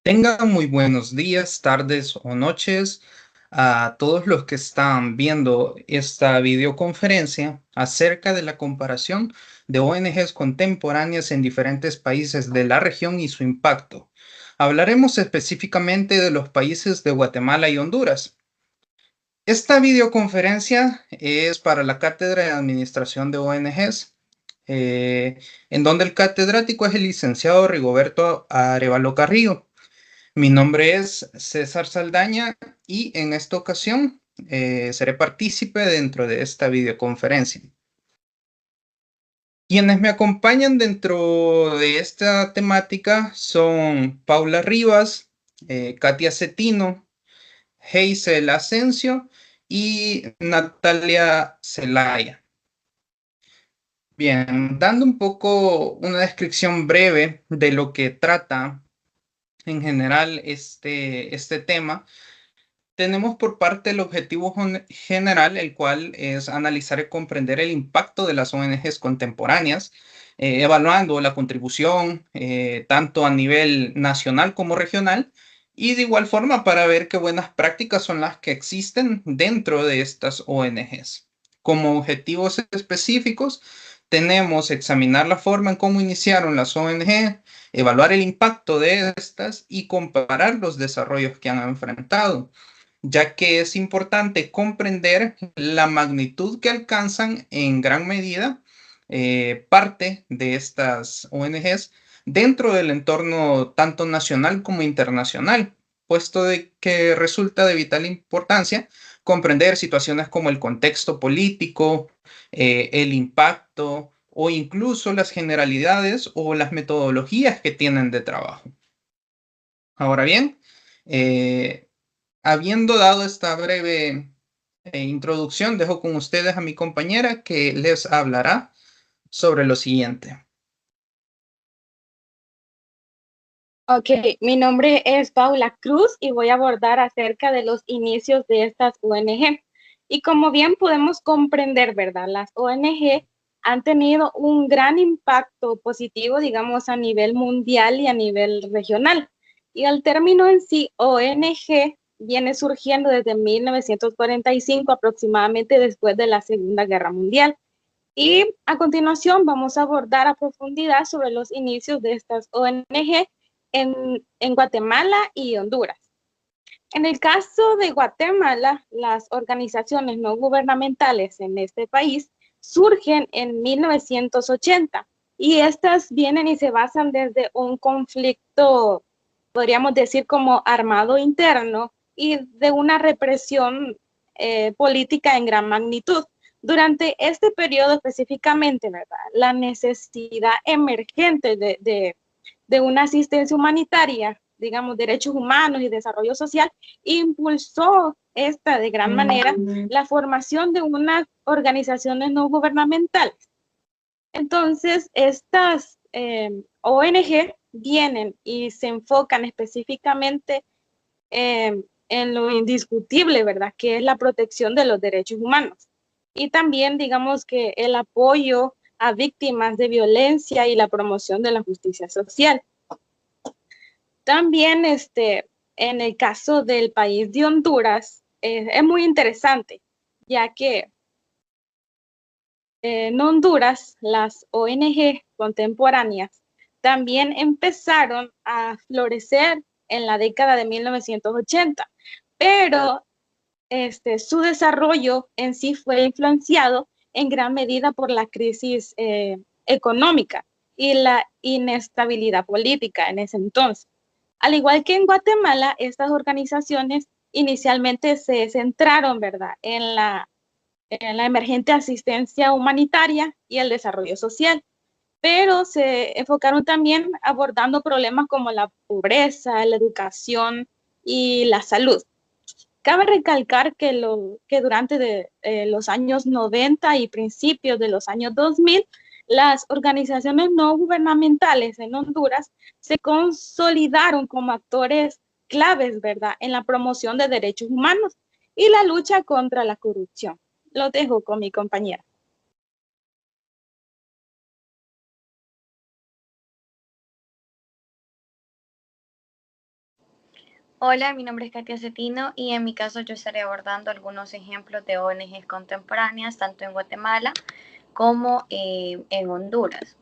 Tengan muy buenos días, tardes o noches a todos los que están viendo esta videoconferencia acerca de la comparación de ONGs contemporáneas en diferentes países de la región y su impacto. Hablaremos específicamente de los países de Guatemala y Honduras. Esta videoconferencia es para la Cátedra de Administración de ONGs, en donde el catedrático es el licenciado Rigoberto Arevalo Carrillo. Mi nombre es César Saldaña y en esta ocasión seré partícipe dentro de esta videoconferencia. Quienes me acompañan dentro de esta temática son Paula Rivas, Katia Cetino, Heisel Asensio y Natalia Zelaya. Bien, dando un poco una descripción breve de lo que trata en general este tema. Tenemos por parte el objetivo general, el cual es analizar y comprender el impacto de las ONGs contemporáneas, evaluando la contribución tanto a nivel nacional como regional, y de igual forma para ver qué buenas prácticas son las que existen dentro de estas ONGs. Como objetivos específicos, tenemos examinar la forma en cómo iniciaron las ONG, evaluar el impacto de estas y comparar los desarrollos que han enfrentado, ya que es importante comprender la magnitud que alcanzan en gran medida parte de estas ONGs dentro del entorno tanto nacional como internacional, puesto de que resulta de vital importancia comprender situaciones como el contexto político, el impacto o incluso las generalidades o las metodologías que tienen de trabajo. Ahora bien, eh, habiendo dado esta breve introducción, dejo con ustedes a mi compañera que les hablará sobre lo siguiente. Ok, mi nombre es Paula Cruz y voy a abordar acerca de los inicios de estas ONG. Y como bien podemos comprender, ¿verdad? Las ONG han tenido un gran impacto positivo, digamos, a nivel mundial y a nivel regional. Y el término en sí, ONG, viene surgiendo desde 1945, aproximadamente después de la Segunda Guerra Mundial. Y a continuación vamos a abordar a profundidad sobre los inicios de estas ONG en Guatemala y Honduras. En el caso de Guatemala, las organizaciones no gubernamentales en este país surgen en 1980 y estas vienen y se basan desde un conflicto, podríamos decir, como armado interno y de una represión política en gran magnitud. Durante este periodo específicamente, ¿verdad? La necesidad emergente de una asistencia humanitaria, digamos, derechos humanos y desarrollo social, impulsó esta de gran manera la formación de unas organizaciones no gubernamentales. Entonces, estas ONG vienen y se enfocan específicamente en lo indiscutible, ¿verdad? Que es la protección de los derechos humanos. Y también, digamos que el apoyo a víctimas de violencia y la promoción de la justicia social. También en el caso del país de Honduras, es muy interesante, ya que en Honduras las ONG contemporáneas también empezaron a florecer en la década de 1980, pero su desarrollo en sí fue influenciado en gran medida por la crisis económica y la inestabilidad política en ese entonces. Al igual que en Guatemala, estas organizaciones inicialmente se centraron, ¿verdad?, en la emergente asistencia humanitaria y el desarrollo social, pero se enfocaron también abordando problemas como la pobreza, la educación y la salud. Cabe recalcar que durante los años 90 y principios de los años 2000, las organizaciones no gubernamentales en Honduras se consolidaron como actores claves, ¿verdad?, en la promoción de derechos humanos y la lucha contra la corrupción. Lo dejo con mi compañera. Hola, mi nombre es Katia Cetino y en mi caso yo estaré abordando algunos ejemplos de ONGs contemporáneas, tanto en Guatemala como en Honduras.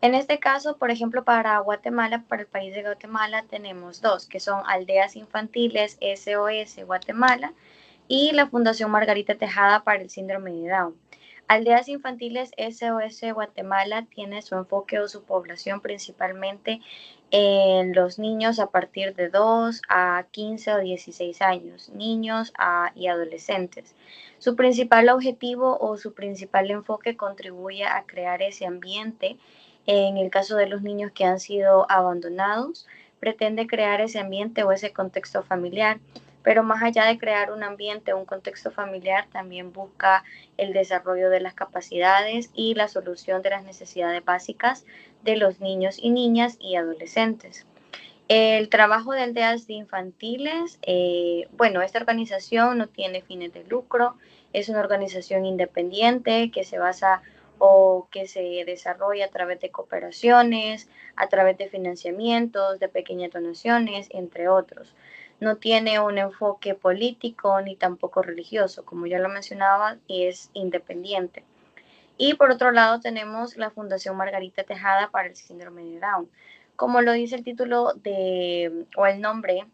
En este caso, por ejemplo, para Guatemala, para el país de Guatemala, tenemos dos, que son Aldeas Infantiles SOS Guatemala y la Fundación Margarita Tejada para el Síndrome de Down. Aldeas Infantiles SOS Guatemala tiene su enfoque o su población principalmente en los niños a partir de 2 a 15 o 16 años, niños y adolescentes. Su principal objetivo o su principal enfoque contribuye a crear ese ambiente. En el caso de los niños que han sido abandonados, pretende crear ese ambiente o ese contexto familiar, pero más allá de crear un ambiente o un contexto familiar, también busca el desarrollo de las capacidades y la solución de las necesidades básicas de los niños y niñas y adolescentes. El trabajo de aldeas de infantiles, bueno, esta organización no tiene fines de lucro, es una organización independiente que se basa o que se desarrolla a través de cooperaciones, a través de financiamientos, de pequeñas donaciones, entre otros. No tiene un enfoque político ni tampoco religioso, como ya lo mencionaba, y es independiente. Y por otro lado tenemos la Fundación Margarita Tejada para el Síndrome de Down. Como lo dice el título o el nombre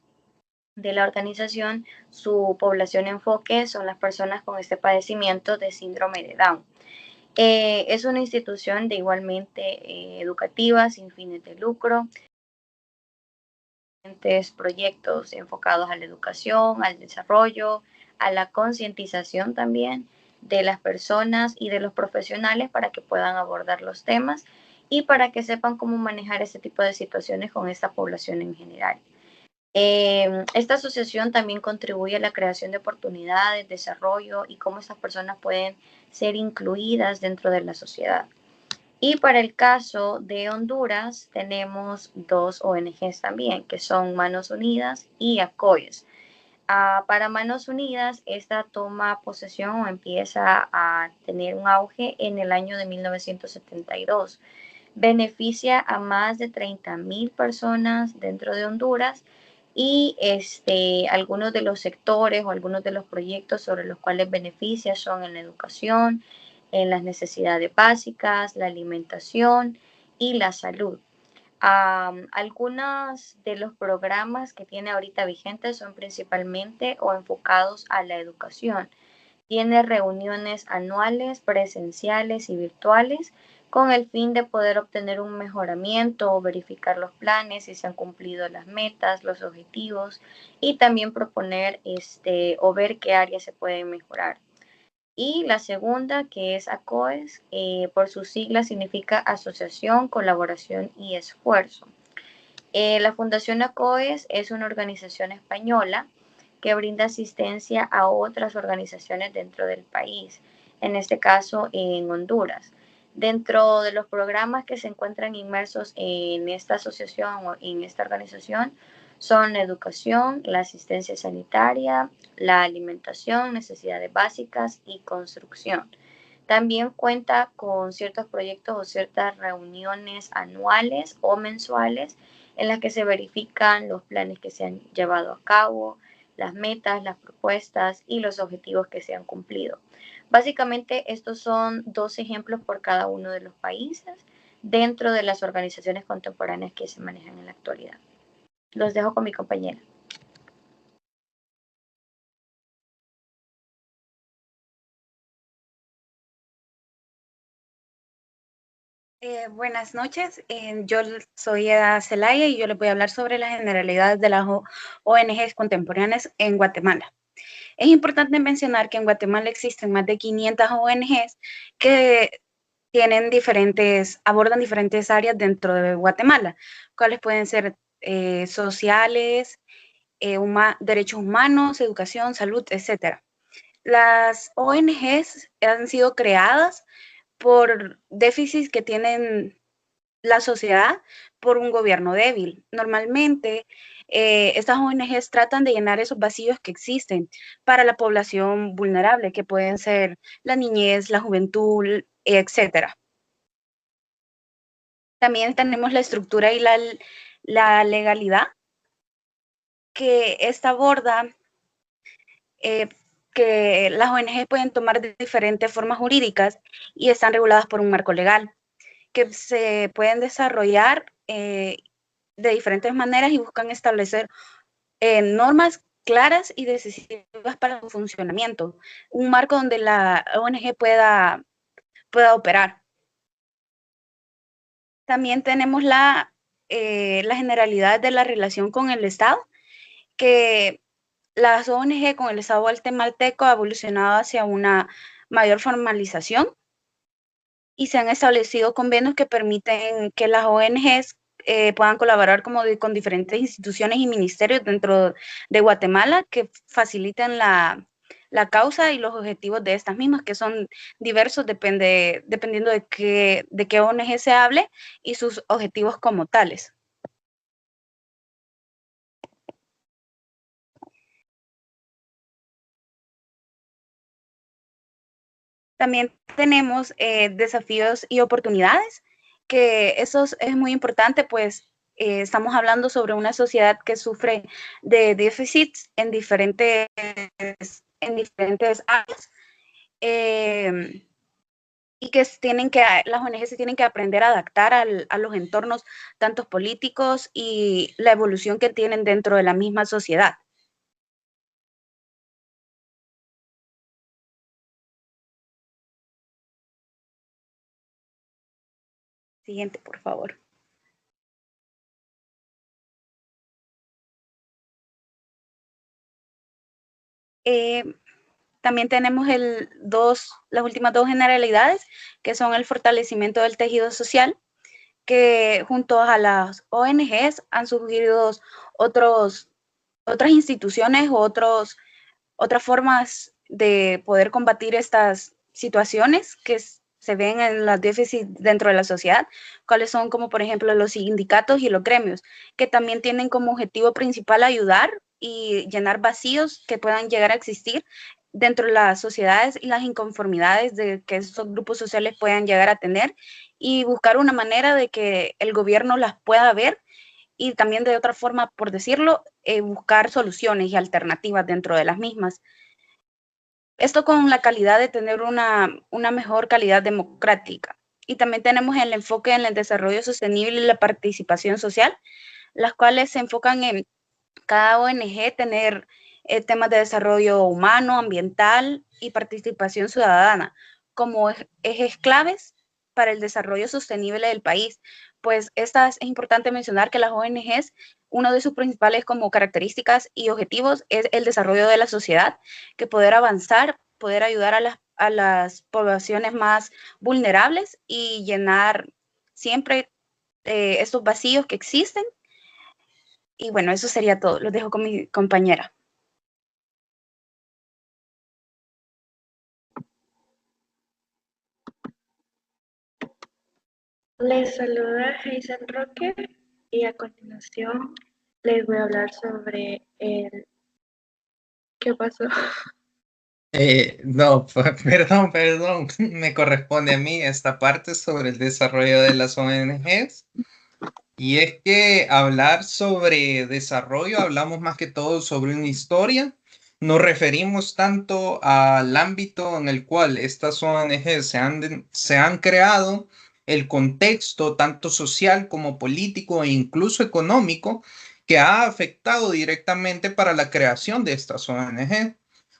de la organización, su población enfoque son las personas con este padecimiento de síndrome de Down. Es una institución de igualmente educativa, sin fines de lucro, proyectos enfocados a la educación, al desarrollo, a la concientización también de las personas y de los profesionales para que puedan abordar los temas y para que sepan cómo manejar este tipo de situaciones con esta población en general. Esta asociación también contribuye a la creación de oportunidades, desarrollo y cómo estas personas pueden ser incluidas dentro de la sociedad. Y para el caso de Honduras tenemos dos ONGs también, que son Manos Unidas y ACOES. Para Manos Unidas, esta toma posesión o empieza a tener un auge en el año de 1972. Beneficia a más de 30,000 personas dentro de Honduras y algunos de los sectores o algunos de los proyectos sobre los cuales beneficia son en la educación, en las necesidades básicas, la alimentación y la salud. Algunos de los programas que tiene ahorita vigentes son principalmente o enfocados a la educación. Tiene reuniones anuales, presenciales y virtuales con el fin de poder obtener un mejoramiento o verificar los planes, si se han cumplido las metas, los objetivos y también proponer o ver qué áreas se pueden mejorar. Y la segunda, que es ACOES, por sus siglas significa Asociación, Colaboración y Esfuerzo. La Fundación ACOES es una organización española que brinda asistencia a otras organizaciones dentro del país, en este caso en Honduras. Dentro de los programas que se encuentran inmersos en esta asociación o en esta organización son la educación, la asistencia sanitaria, la alimentación, necesidades básicas y construcción. También cuenta con ciertos proyectos o ciertas reuniones anuales o mensuales en las que se verifican los planes que se han llevado a cabo, las metas, las propuestas y los objetivos que se han cumplido. Básicamente, estos son dos ejemplos por cada uno de los países dentro de las organizaciones contemporáneas que se manejan en la actualidad. Los dejo con mi compañera. Buenas noches, yo soy Eda Zelaya y yo les voy a hablar sobre las generalidades de las ONGs contemporáneas en Guatemala. Es importante mencionar que en Guatemala existen más de 500 ONGs que abordan diferentes áreas dentro de Guatemala, cuáles pueden ser sociales, derechos humanos, educación, salud, etc. Las ONGs han sido creadas por déficits que tienen la sociedad por un gobierno débil. Normalmente, estas ONGs tratan de llenar esos vacíos que existen para la población vulnerable, que pueden ser la niñez, la juventud, etcétera. También tenemos la estructura y la legalidad. que esta aborda que las ONG pueden tomar de diferentes formas jurídicas y están reguladas por un marco legal, que se pueden desarrollar de diferentes maneras y buscan establecer normas claras y decisivas para su funcionamiento, un marco donde la ONG pueda operar. También tenemos la generalidad de la relación con el Estado, que las ONG con el Estado guatemalteco ha evolucionado hacia una mayor formalización y se han establecido convenios que permiten que las ONGs puedan colaborar con diferentes instituciones y ministerios dentro de Guatemala que faciliten la causa y los objetivos de estas mismas, que son diversos dependiendo de qué ONG se hable y sus objetivos como tales. También tenemos desafíos y oportunidades, que eso es muy importante, pues estamos hablando sobre una sociedad que sufre de déficits en diferentes áreas y que las ONG se tienen que aprender a adaptar a los entornos, tanto políticos y la evolución que tienen dentro de la misma sociedad. Siguiente, por favor. También tenemos las últimas dos generalidades, que son el fortalecimiento del tejido social, que junto a las ONGs han surgido otras instituciones o otras formas de poder combatir estas situaciones que se ven en los déficits dentro de la sociedad, cuáles son como por ejemplo los sindicatos y los gremios, que también tienen como objetivo principal ayudar y llenar vacíos que puedan llegar a existir dentro de las sociedades y las inconformidades de que esos grupos sociales puedan llegar a tener y buscar una manera de que el gobierno las pueda ver y también de otra forma, por decirlo, buscar soluciones y alternativas dentro de las mismas. Esto con la calidad de tener una mejor calidad democrática. Y también tenemos el enfoque en el desarrollo sostenible y la participación social, las cuales se enfocan en cada ONG tener temas de desarrollo humano, ambiental y participación ciudadana como ejes claves para el desarrollo sostenible del país. Pues es importante mencionar que las ONGs, uno de sus principales como características y objetivos es el desarrollo de la sociedad, que poder avanzar, poder ayudar a las poblaciones más vulnerables y llenar siempre estos vacíos que existen. Y bueno, eso sería todo. Los dejo con mi compañera. Les saluda Hazel Roque y a continuación les voy a hablar sobre el... ¿Qué pasó? No, perdón, me corresponde a mí esta parte sobre el desarrollo de las ONGs. Y es que hablar sobre desarrollo, hablamos más que todo sobre una historia. Nos referimos tanto al ámbito en el cual estas ONGs se han creado, el contexto tanto social como político e incluso económico que ha afectado directamente para la creación de estas ONG.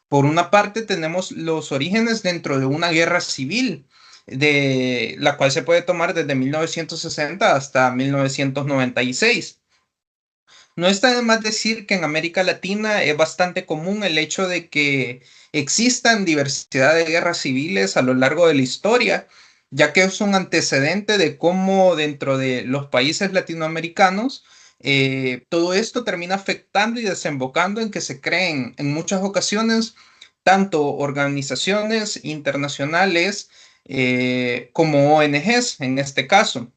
Por una parte tenemos los orígenes dentro de una guerra civil, de la cual se puede tomar desde 1960 hasta 1996. No está de más decir que en América Latina es bastante común el hecho de que existan diversidad de guerras civiles a lo largo de la historia, ya que es un antecedente de cómo dentro de los países latinoamericanos todo esto termina afectando y desembocando en que se creen en muchas ocasiones tanto organizaciones internacionales como ONGs en este caso.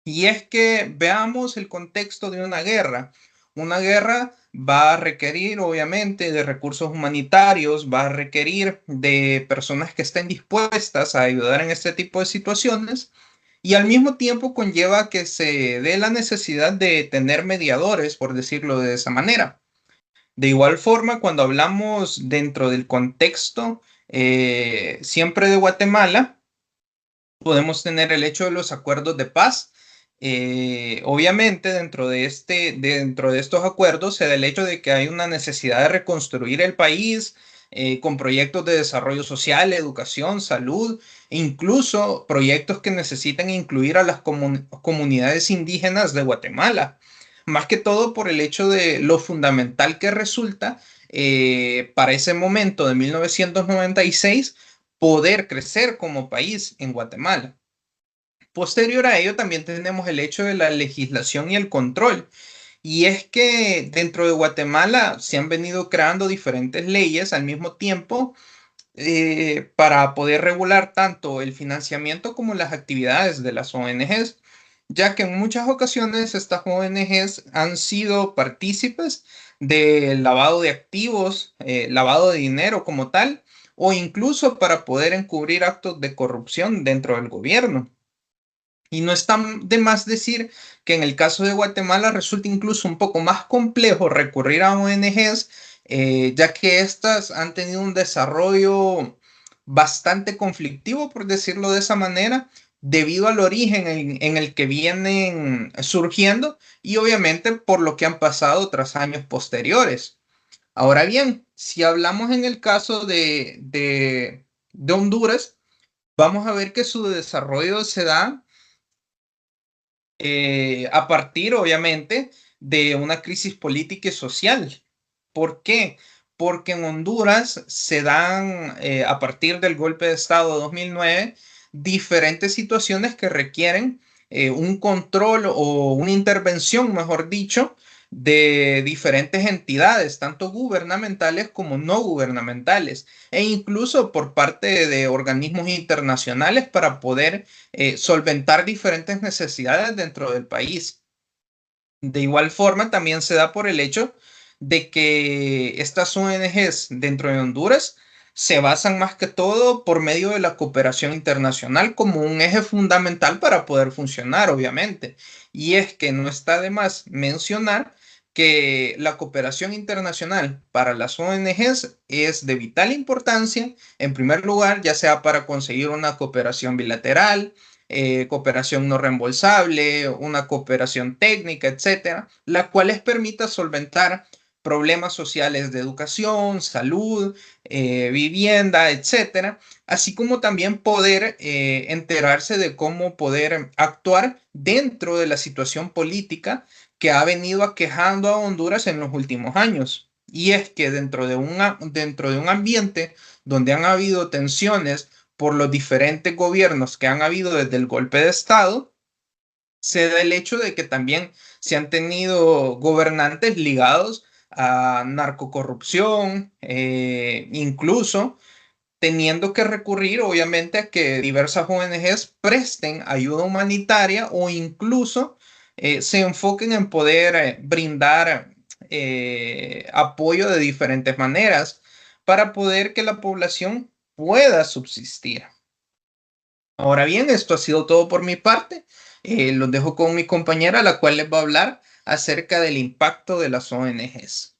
Y es que veamos el contexto de una guerra. Una guerra va a requerir, obviamente, de recursos humanitarios, va a requerir de personas que estén dispuestas a ayudar en este tipo de situaciones. y al mismo tiempo conlleva que se dé la necesidad de tener mediadores, por decirlo de esa manera. De igual forma, cuando hablamos dentro del contexto siempre de Guatemala, podemos tener el hecho de los acuerdos de paz. Obviamente, dentro de estos acuerdos se da el hecho de que hay una necesidad de reconstruir el país con proyectos de desarrollo social, educación, salud, e incluso proyectos que necesitan incluir a las comunidades indígenas de Guatemala. Más que todo por el hecho de lo fundamental que resulta para ese momento de 1996 poder crecer como país en Guatemala. Posterior a ello, también tenemos el hecho de la legislación y el control. Y es que dentro de Guatemala se han venido creando diferentes leyes al mismo tiempo para poder regular tanto el financiamiento como las actividades de las ONGs, ya que en muchas ocasiones estas ONGs han sido partícipes del lavado de activos, lavado de dinero como tal, o incluso para poder encubrir actos de corrupción dentro del gobierno. Y no está de más decir que en el caso de Guatemala resulta incluso un poco más complejo recurrir a ONGs, ya que éstas han tenido un desarrollo bastante conflictivo, por decirlo de esa manera, debido al origen en el que vienen surgiendo y obviamente por lo que han pasado tras años posteriores. Ahora bien, si hablamos en el caso de Honduras, vamos a ver que su desarrollo se da a partir, obviamente, de una crisis política y social. ¿Por qué? Porque en Honduras se dan, a partir del golpe de Estado de 2009, diferentes situaciones que requieren un control o una intervención, mejor dicho, de diferentes entidades, tanto gubernamentales como no gubernamentales, e incluso por parte de organismos internacionales para poder solventar diferentes necesidades dentro del país. De igual forma, también se da por el hecho de que estas ONGs dentro de Honduras se basan más que todo por medio de la cooperación internacional como un eje fundamental para poder funcionar, obviamente. Y es que no está de más mencionar que la cooperación internacional para las ONGs es de vital importancia, en primer lugar, ya sea para conseguir una cooperación bilateral, cooperación no reembolsable, una cooperación técnica, etcétera, la cual les permita solventar problemas sociales de educación, salud, vivienda, etcétera, así como también poder enterarse de cómo poder actuar dentro de la situación política que ha venido aquejando a Honduras en los últimos años. Y es que dentro de un ambiente donde han habido tensiones por los diferentes gobiernos que han habido desde el golpe de Estado, se da el hecho de que también se han tenido gobernantes ligados a narcocorrupción, incluso teniendo que recurrir obviamente a que diversas ONGs presten ayuda humanitaria o incluso se enfoquen en poder brindar apoyo de diferentes maneras para poder que la población pueda subsistir. Ahora bien, esto ha sido todo por mi parte. Los dejo con mi compañera, la cual les va a hablar acerca del impacto de las ONGs.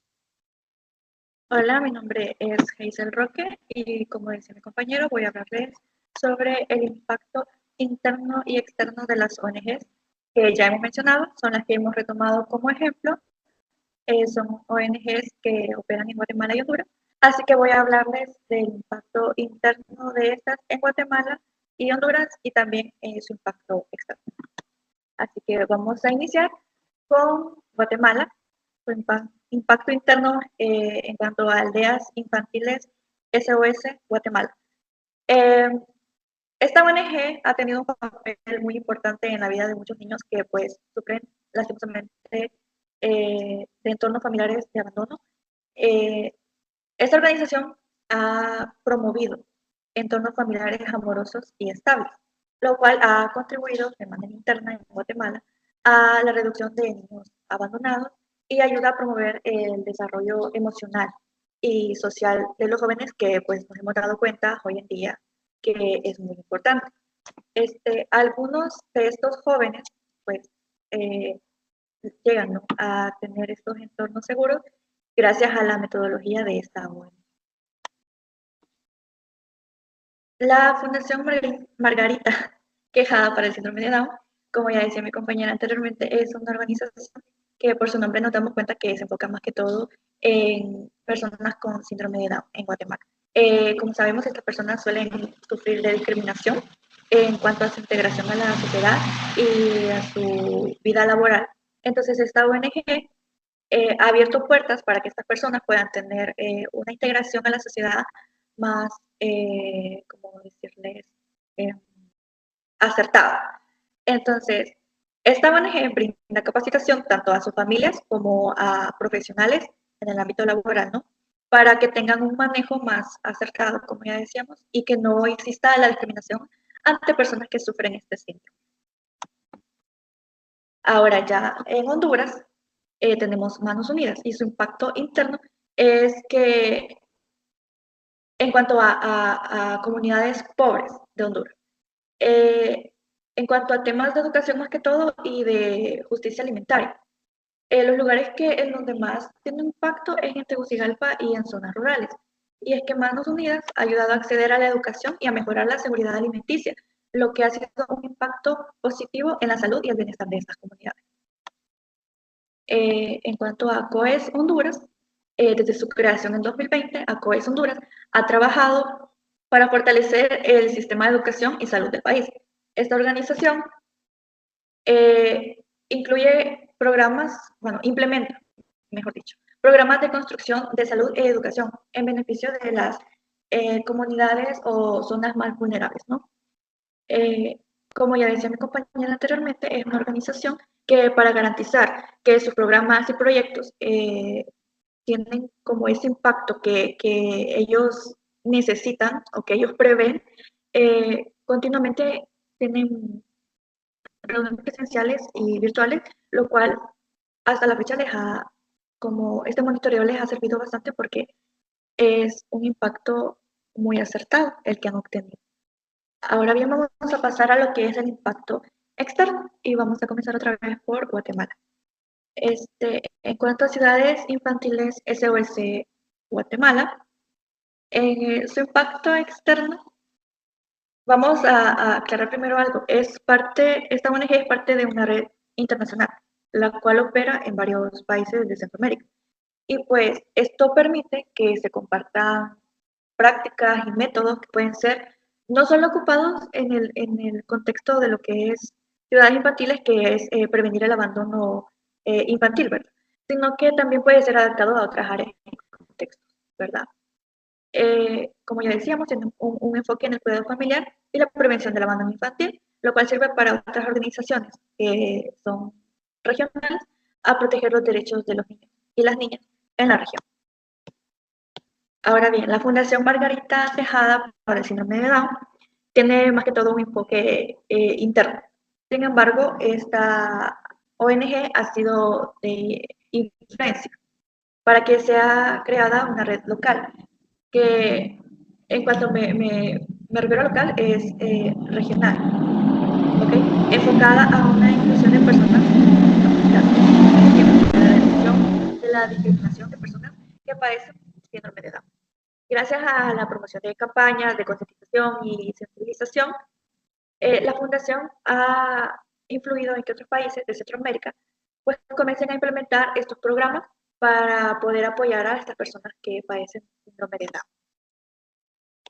Hola, mi nombre es Hazel Roque y como decía mi compañero, voy a hablarles sobre el impacto interno y externo de las ONGs que ya hemos mencionado, son las que hemos retomado como ejemplo. Son ONGs que operan en Guatemala y Honduras. Así que voy a hablarles del impacto interno de estas en Guatemala y Honduras y también su impacto externo. Así que vamos a iniciar con Guatemala, su impacto interno en cuanto a aldeas infantiles SOS Guatemala. Esta ONG ha tenido un papel muy importante en la vida de muchos niños que pues sufren lastimosamente de entornos familiares de abandono. Esta organización ha promovido entornos familiares amorosos y estables, lo cual ha contribuido de manera interna en Guatemala a la reducción de niños abandonados y ayuda a promover el desarrollo emocional y social de los jóvenes que pues nos hemos dado cuenta hoy en día que es muy importante. Algunos de estos jóvenes, pues, llegan, ¿no?, a tener estos entornos seguros gracias a la metodología de esta ONG. La Fundación Margarita Quejada para el Síndrome de Down, como ya decía mi compañera anteriormente, es una organización que por su nombre nos damos cuenta que se enfoca más que todo en personas con síndrome de Down en Guatemala. Como sabemos, estas personas suelen sufrir de discriminación en cuanto a su integración a la sociedad y a su vida laboral. Entonces, esta ONG ha abierto puertas para que estas personas puedan tener una integración a la sociedad más, ¿cómo decirles?, eh, acertada. Entonces, esta ONG brinda capacitación tanto a sus familias como a profesionales en el ámbito laboral, ¿no?, para que tengan un manejo más acercado, como ya decíamos, y que no exista la discriminación ante personas que sufren este síndrome. Ahora ya en Honduras tenemos Manos Unidas y su impacto interno es que en cuanto a comunidades pobres de Honduras, en cuanto a temas de educación más que todo y de justicia alimentaria, los lugares en donde más tiene impacto es en Tegucigalpa y en zonas rurales. Y es que Manos Unidas ha ayudado a acceder a la educación y a mejorar la seguridad alimenticia, lo que ha sido un impacto positivo en la salud y el bienestar de estas comunidades. En cuanto a COES Honduras, desde su creación en 2020, COES Honduras ha trabajado para fortalecer el sistema de educación y salud del país. Esta organización incluye programas, bueno, implementa, mejor dicho, programas de construcción de salud y educación en beneficio de las comunidades o zonas más vulnerables, ¿no? Como ya decía mi compañera anteriormente, es una organización que para garantizar que sus programas y proyectos tienen como ese impacto que ellos necesitan o que ellos prevén, continuamente tienen reuniones presenciales y virtuales, lo cual hasta la fecha como este monitoreo les ha servido bastante porque es un impacto muy acertado el que han obtenido. Ahora bien, vamos a pasar a lo que es el impacto externo y vamos a comenzar otra vez por Guatemala. En cuanto a ciudades infantiles SOS Guatemala, su impacto externo, vamos a aclarar primero algo. Esta ONG es parte de una red internacional, la cual opera en varios países de Centroamérica. Y pues esto permite que se compartan prácticas y métodos que pueden ser no solo ocupados en el contexto de lo que es ciudades infantiles, que es prevenir el abandono infantil, ¿verdad?, sino que también puede ser adaptado a otras áreas y contextos, ¿verdad? Como ya decíamos, tiene un enfoque en el cuidado familiar y la prevención del abandono infantil, lo cual sirve para otras organizaciones que son regionales a proteger los derechos de los niños y las niñas en la región. Ahora bien, la Fundación Margarita Tejada para el Síndrome de Down tiene más que todo un enfoque interno. Sin embargo, esta ONG ha sido de influencia para que sea creada una red local, que en cuanto me refiero a local es regional, ¿okay?, enfocada a una inclusión de personas de la reducción de la discriminación de personas que padecen síndrome de Down. Gracias a la promoción de campañas de concientización y sensibilización, la Fundación ha influido en que otros países de Centroamérica pues comiencen a implementar estos programas para poder apoyar a estas personas que padecen síndrome de Down.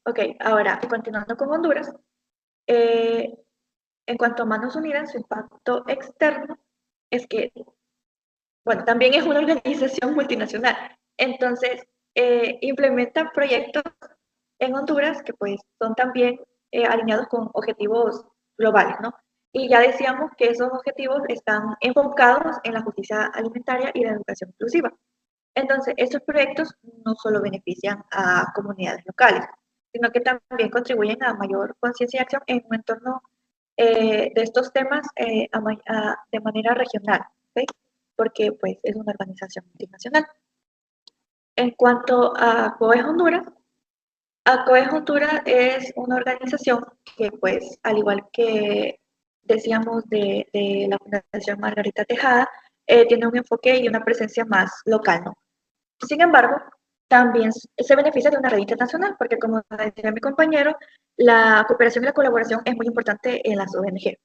Ok, ahora continuando con Honduras, en cuanto a Manos Unidas, su impacto externo es que, bueno, también es una organización multinacional, entonces implementa proyectos en Honduras que pues son también alineados con objetivos globales, ¿no? Y ya decíamos que esos objetivos están enfocados en la justicia alimentaria y la educación inclusiva. Entonces, estos proyectos no solo benefician a comunidades locales, sino que también contribuyen a mayor conciencia y acción en un entorno de estos temas de manera regional, ¿sí?, porque pues es una organización multinacional. En cuanto a COES Honduras, ACOES Honduras es una organización que, pues, al igual que decíamos de la Fundación Margarita Tejada, tiene un enfoque y una presencia más local, ¿no? Sin embargo, también se beneficia de una red internacional, porque como decía mi compañero, la cooperación y la colaboración es muy importante en las ONG.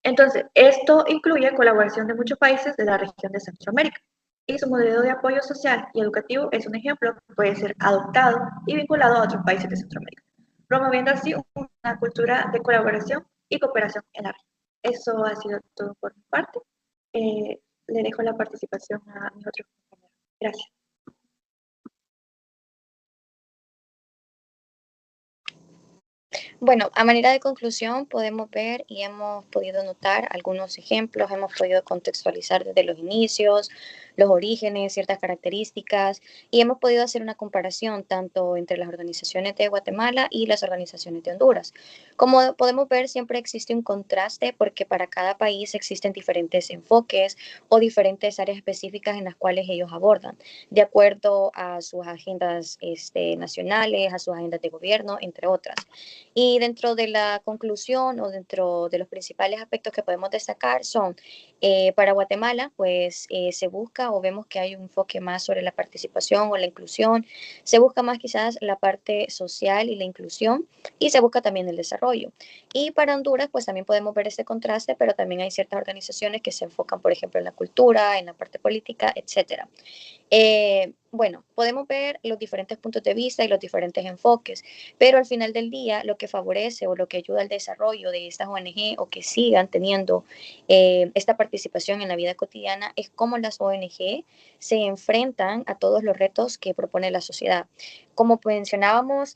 Entonces, esto incluye colaboración de muchos países de la región de Centroamérica. Y su modelo de apoyo social y educativo es un ejemplo que puede ser adoptado y vinculado a otros países de Centroamérica, promoviendo así una cultura de colaboración y cooperación en la región. Eso ha sido todo por mi parte. Le dejo la participación a mis otros compañeros. Gracias. Bueno, a manera de conclusión podemos ver y hemos podido notar algunos ejemplos, hemos podido contextualizar desde los inicios, los orígenes, ciertas características y hemos podido hacer una comparación tanto entre las organizaciones de Guatemala y las organizaciones de Honduras. Como podemos ver, siempre existe un contraste porque para cada país existen diferentes enfoques o diferentes áreas específicas en las cuales ellos abordan, de acuerdo a sus agendas nacionales, a sus agendas de gobierno, entre otras. Y dentro de la conclusión o dentro de los principales aspectos que podemos destacar son, para Guatemala, pues se busca o vemos que hay un enfoque más sobre la participación o la inclusión, se busca más quizás la parte social y la inclusión y se busca también el desarrollo. Y para Honduras, pues también podemos ver ese contraste, pero también hay ciertas organizaciones que se enfocan, por ejemplo, en la cultura, en la parte política, etcétera. Bueno, podemos ver los diferentes puntos de vista y los diferentes enfoques, pero al final del día lo que favorece o lo que ayuda al desarrollo de estas ONG o que sigan teniendo esta participación en la vida cotidiana es cómo las ONG se enfrentan a todos los retos que propone la sociedad. Como mencionábamos,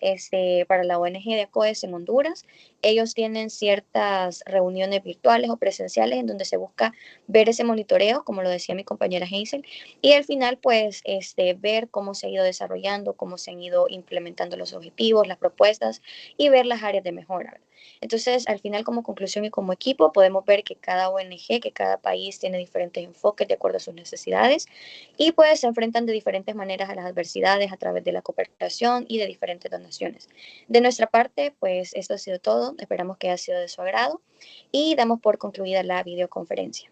para la ONG de ACOES en Honduras, ellos tienen ciertas reuniones virtuales o presenciales en donde se busca ver ese monitoreo, como lo decía mi compañera Hazel, y al final, pues, ver cómo se ha ido desarrollando, cómo se han ido implementando los objetivos, las propuestas y ver las áreas de mejora. Entonces, al final, como conclusión y como equipo, podemos ver que cada ONG, que cada país tiene diferentes enfoques de acuerdo a sus necesidades y pues se enfrentan de diferentes maneras a las adversidades a través de la cooperación y de diferentes donaciones. De nuestra parte, pues esto ha sido todo. Esperamos que haya sido de su agrado y damos por concluida la videoconferencia.